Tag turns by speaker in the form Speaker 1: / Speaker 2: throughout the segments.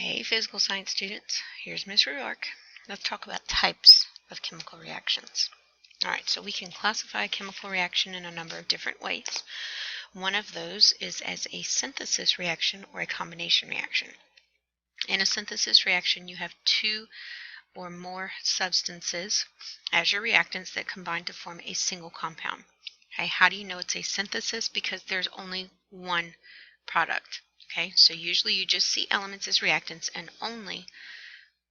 Speaker 1: Hey physical science students, here's Ms. Ruark. Let's talk about types of chemical reactions. Alright, so we can classify a chemical reaction in a number of different ways. One of those is as a synthesis reaction or a combination reaction. In a synthesis reaction, you have two or more substances as your reactants that combine to form a single compound. Okay, how do you know it's a synthesis? Because there's only one product. Okay, so usually you just see elements as reactants and only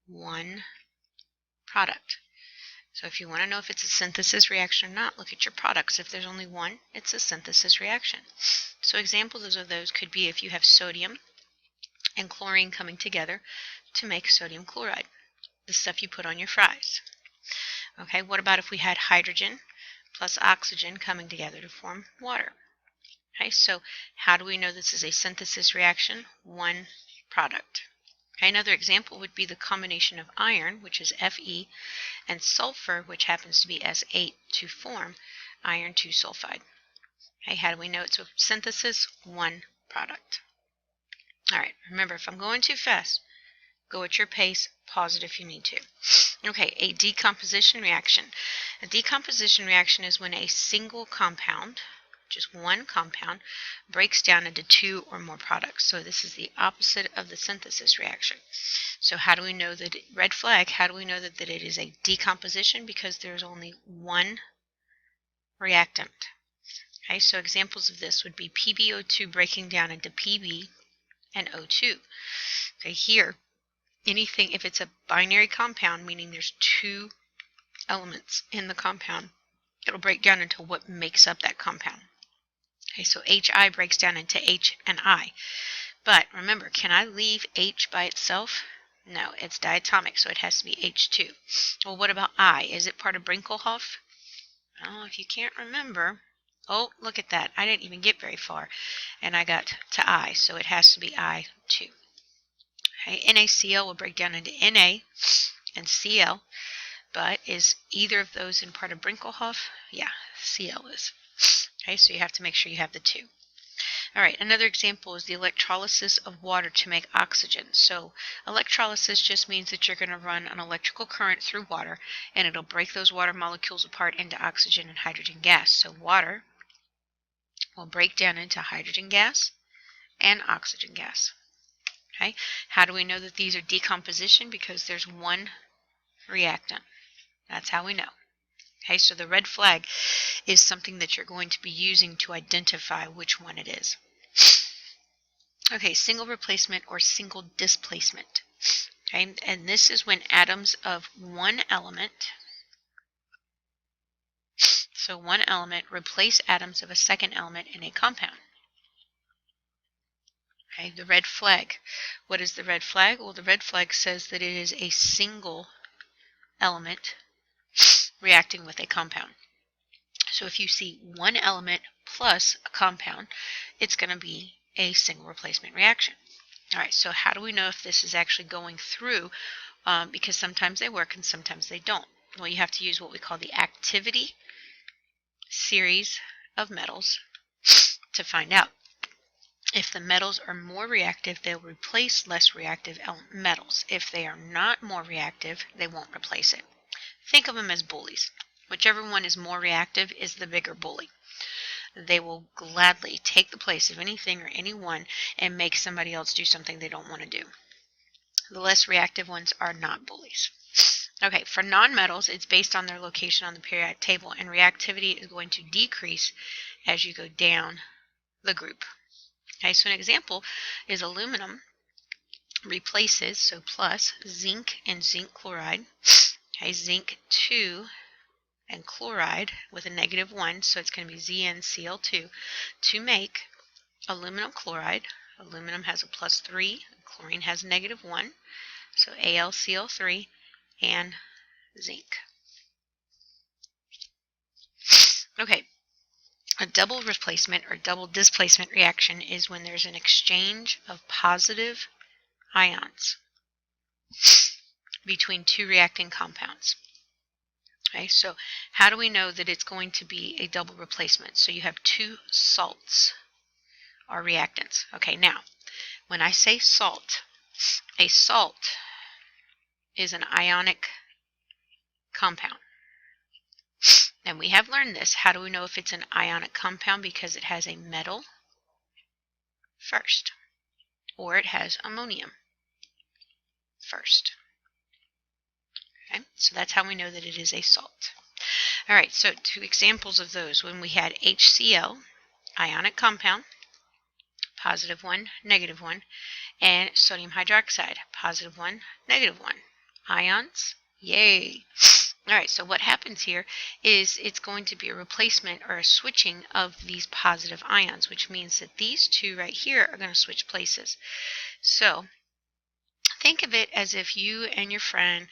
Speaker 1: one product. So if you want to know if it's a synthesis reaction or not, look at your products. If there's only one, it's a synthesis reaction. So examples of those could be if you have sodium and chlorine coming together to make sodium chloride, the stuff you put on your fries. Okay, what about if we had hydrogen plus oxygen coming together to form water? Okay, so how do we know this is a synthesis reaction? One product. Okay, another example would be the combination of iron, which is Fe, and sulfur, which happens to be S8, to form iron 2 sulfide. Okay, how do we know it's a synthesis? One product. All right, remember, if I'm going too fast, go at your pace, pause it if you need to. Okay, a decomposition reaction. A decomposition reaction is when a single compound, just one compound, breaks down into two or more products. So this is the opposite of the synthesis reaction. So how do we know that, red flag, how do we know that it is a decomposition? Because there's only one reactant. Okay, so examples of this would be PbO2 breaking down into Pb and O2. Okay, here, anything, if it's a binary compound, meaning there's two elements in the compound, it'll break down into what makes up that compound. Okay, so Hi breaks down into H and I. But remember, can I leave H by itself? No, it's diatomic, so it has to be H2. Well, what about I? Is it part of Brinkelhoff? Well, if you can't remember, oh, look at that. I didn't even get very far, and I got to I, so it has to be I2. Okay, NaCl will break down into Na and Cl, but is either of those in part of Brinkelhoff? Yeah, Cl is. Okay, so you have to make sure you have the two. All right, another example is the electrolysis of water to make oxygen. So electrolysis just means that you're going to run an electrical current through water, and it'll break those water molecules apart into oxygen and hydrogen gas. So water will break down into hydrogen gas and oxygen gas. Okay, how do we know that these are decomposition? Because there's one reactant. That's how we know. Okay, so the red flag is something that you're going to be using to identify which one it is. Okay, single replacement or single displacement. Okay, and this is when atoms of one element, so one element, replace atoms of a second element in a compound. Okay, the red flag. What is the red flag? Well, the red flag says that it is a single element reacting with a compound. So if you see one element plus a compound, it's going to be a single replacement reaction. All right, so how do we know if this is actually going through? Because sometimes they work and sometimes they don't. Well, you have to use what we call the activity series of metals to find out. If the metals are more reactive, they'll replace less reactive metals. If they are not more reactive, they won't replace it. Think of them as bullies. Whichever one is more reactive is the bigger bully. They will gladly take the place of anything or anyone and make somebody else do something they don't want to do. The less reactive ones are not bullies. Okay, for nonmetals, it's based on their location on the periodic table, and reactivity is going to decrease as you go down the group. Okay, so an example is aluminum replaces, so plus, zinc and zinc chloride. Okay, zinc 2 and chloride with a -1, so it's going to be ZnCl2 to make aluminum chloride. Aluminum has a +3, chlorine has a -1, so AlCl3 and zinc. Okay, a double replacement or double displacement reaction is when there's an exchange of positive ions between two reacting compounds. Okay, so how do we know that it's going to be a double replacement? So you have two salts or reactants. Okay, now, when I say salt, A salt is an ionic compound. And we have learned this. How do we know if it's an ionic compound? Because it has a metal first, or it has ammonium first. Okay, so that's how we know that it is a salt. All right, so 2 examples of those. When we had HCl, ionic compound, +1, -1, and sodium hydroxide, +1, -1. Ions, yay. All right, so what happens here is it's going to be a replacement or a switching of these positive ions, which means that these two right here are going to switch places. So think of it as if you and your friend,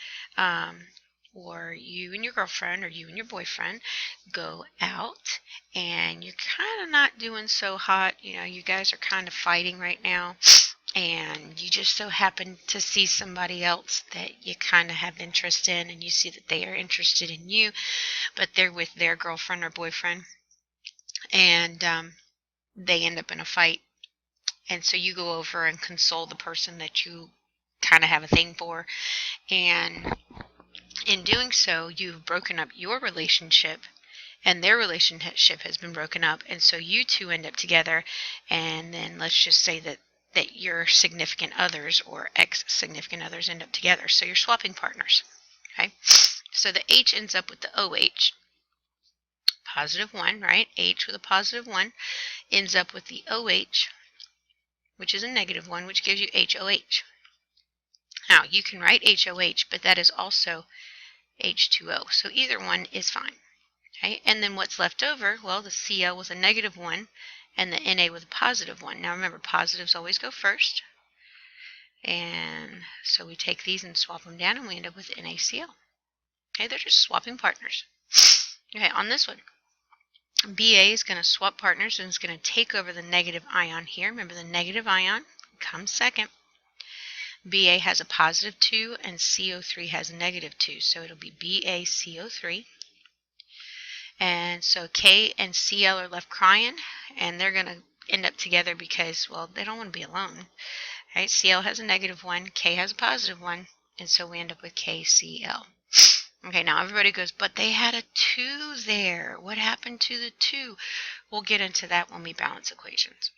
Speaker 1: or you and your girlfriend, or you and your boyfriend go out and you're kind of not doing so hot. You know, you guys are kind of fighting right now. And you just so happen to see somebody else that you kind of have interest in, and you see that they are interested in you, but they're with their girlfriend or boyfriend, and they end up in a fight. And so you go over and console the person that you kind of have a thing for, and in doing so, you've broken up your relationship, and their relationship has been broken up, and so you two end up together, and then let's just say that your significant others or ex-significant others end up together. So you're swapping partners. Okay? So the H ends up with the OH. +1, right? H with a +1 ends up with the OH, which is a -1, which gives you HOH. Now, you can write HOH, but that is also H2O. So either one is fine. Okay? And then what's left over? Well, the Cl with a -1 and the Na with a +1. Now remember, positives always go first. And so we take these and swap them down, and we end up with NaCl. Okay, they're just swapping partners. Okay, on this one, Ba is going to swap partners and it's going to take over the negative ion here. Remember, the negative ion comes second. Ba has a +2 and CO3 has a -2, so it'll be BaCO3. And so K and Cl are left crying, and they're going to end up together because, well, they don't want to be alone. Right? Cl has a -1, K has a +1, and so we end up with KCl. Okay, now everybody goes, but they had a 2 there. What happened to the 2? We'll get into that when we balance equations.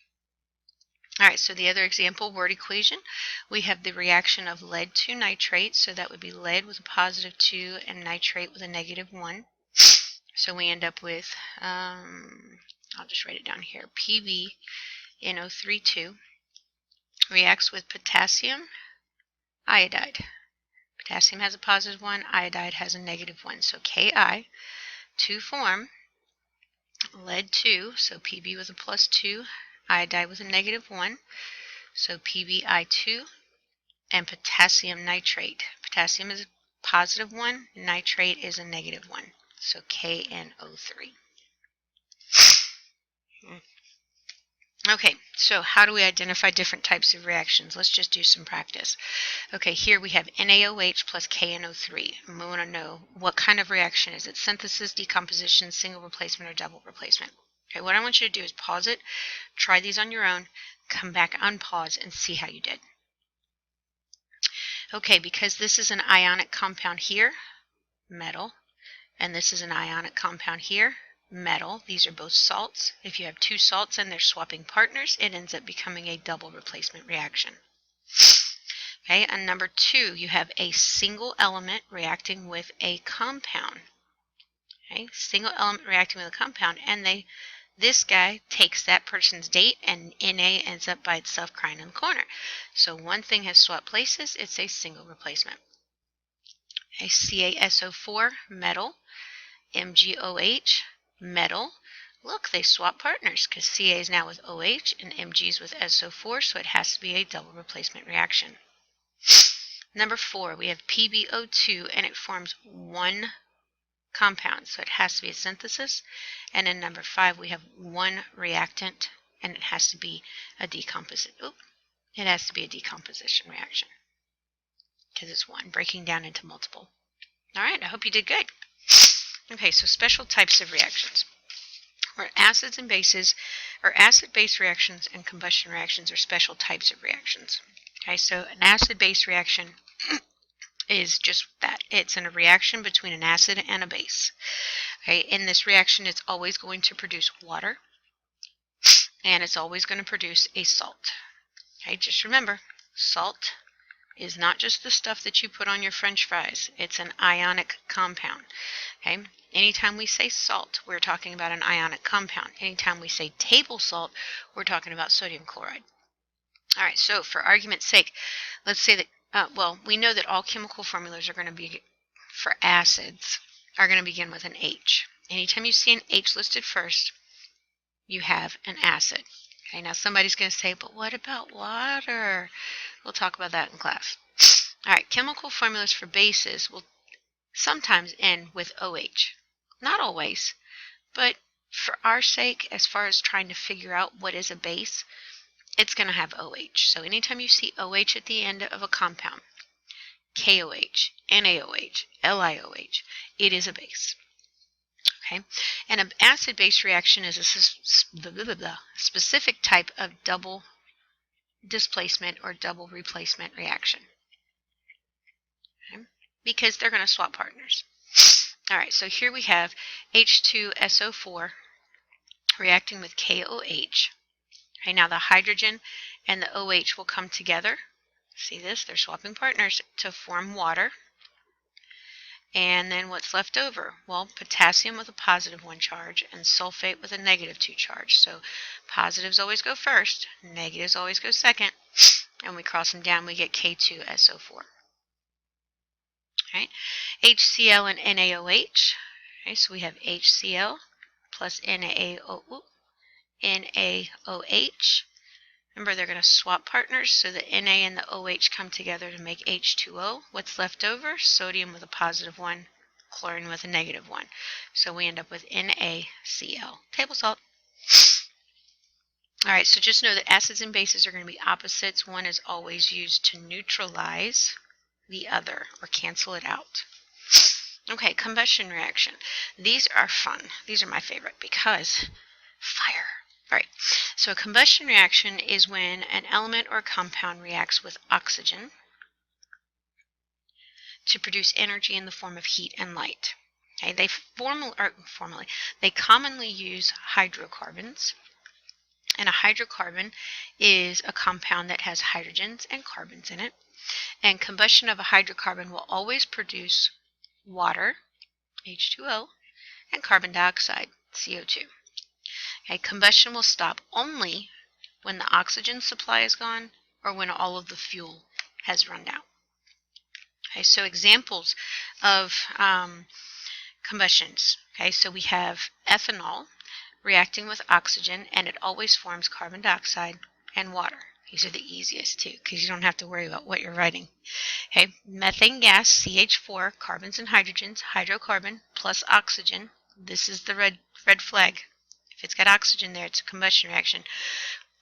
Speaker 1: All right, so the other example, word equation, we have the reaction of lead to nitrate. So that would be lead with a +2 and nitrate with a -1. So we end up with, I'll just write it down here, PbNO3 reacts with potassium iodide. Potassium has a +1, iodide has a -1. So Ki to form lead 2, so Pb with a +2, iodide with a -1, so PbI2, and potassium nitrate. Potassium is a +1, nitrate is a -1, so KNO3. Okay, so how do we identify different types of reactions? Let's just do some practice. Okay, here we have NaOH plus KNO3. And we want to know what kind of reaction is it? Synthesis, decomposition, single replacement, or double replacement? Okay, what I want you to do is pause it, try these on your own, come back, unpause, and see how you did. Okay, because this is an ionic compound here, metal, and this is an ionic compound here, metal. These are both salts. If you have 2 salts and they're swapping partners, it ends up becoming a double replacement reaction. Okay, and number 2, you have a single element reacting with a compound. Okay, single element reacting with a compound, and this guy takes that person's date, and Na ends up by itself crying in the corner. So one thing has swapped places, it's a single replacement. A CaSO4, metal, MgOH, metal. Look, they swap partners because Ca is now with OH and Mg is with SO4, so it has to be a double replacement reaction. Number 4, we have PbO2, and it forms one compound, so it has to be a synthesis. And in number 5, we have one reactant, and it has to be a decomposition. It has to be a decomposition reaction because it's one breaking down into multiple. All right, I hope you did good. Okay, so special types of reactions. Where acids and bases, or acid-base reactions and combustion reactions are special types of reactions. Okay, so an acid-base reaction is just that. It's a reaction between an acid and a base. Okay, in this reaction, it's always going to produce water, and it's always going to produce a salt. Okay, just remember, salt is not just the stuff that you put on your French fries. It's an ionic compound. Okay, anytime we say salt, we're talking about an ionic compound. Anytime we say table salt, we're talking about sodium chloride. All right, so for argument's sake, let's say that, well, we know that all chemical formulas are going to be, for acids, are going to begin with an H. Anytime you see an H listed first, you have an acid. Okay, now somebody's going to say, but what about water? We'll talk about that in class. All right, chemical formulas for bases will sometimes end with OH. Not always, but for our sake, as far as trying to figure out what is a base, it's going to have OH. So anytime you see OH at the end of a compound, KOH, NaOH, LiOH, it is a base. Okay, and an acid-base reaction is a specific type of double displacement or double replacement reaction. Okay, because they're going to swap partners. All right, so here we have H2SO4 reacting with KOH. Okay, now the hydrogen and the OH will come together. See this? They're swapping partners to form water. And then what's left over? Well, potassium with a positive 1 charge and sulfate with a negative 2 charge. So positives always go first, negatives always go second, and we cross them down, we get K2SO4. Right? HCl and NaOH. Okay, so we have HCl plus NaOH. Remember, they're going to swap partners, so the Na and the OH come together to make H2O. What's left over? Sodium with a positive 1, chlorine with a negative 1. So we end up with NaCl, table salt. All right, so just know that acids and bases are going to be opposites. One is always used to neutralize the other or cancel it out. Okay, combustion reaction. These are fun. These are my favorite because fire. All right, so a combustion reaction is when an element or compound reacts with oxygen to produce energy in the form of heat and light. Okay, they commonly use hydrocarbons, and a hydrocarbon is a compound that has hydrogens and carbons in it, and combustion of a hydrocarbon will always produce water, H2O, and carbon dioxide, CO2. Okay, combustion will stop only when the oxygen supply is gone or when all of the fuel has run out. Okay, so examples of combustions. Okay, so we have ethanol reacting with oxygen, and it always forms carbon dioxide and water. These are the easiest too, because you don't have to worry about what you're writing. Okay, methane gas, CH4, carbons and hydrogens, hydrocarbon plus oxygen. This is the red flag. If it's got oxygen there, it's a combustion reaction.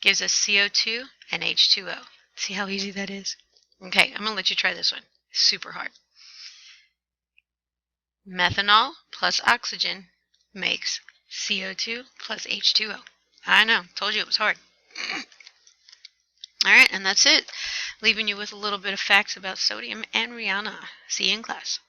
Speaker 1: Gives us CO2 and H2O. See how easy that is? Okay, I'm going to let you try this one. Super hard. Methanol plus oxygen makes CO2 plus H2O. I know, told you it was hard. All right, and that's it. Leaving you with a little bit of facts about sodium and Rihanna. See you in class.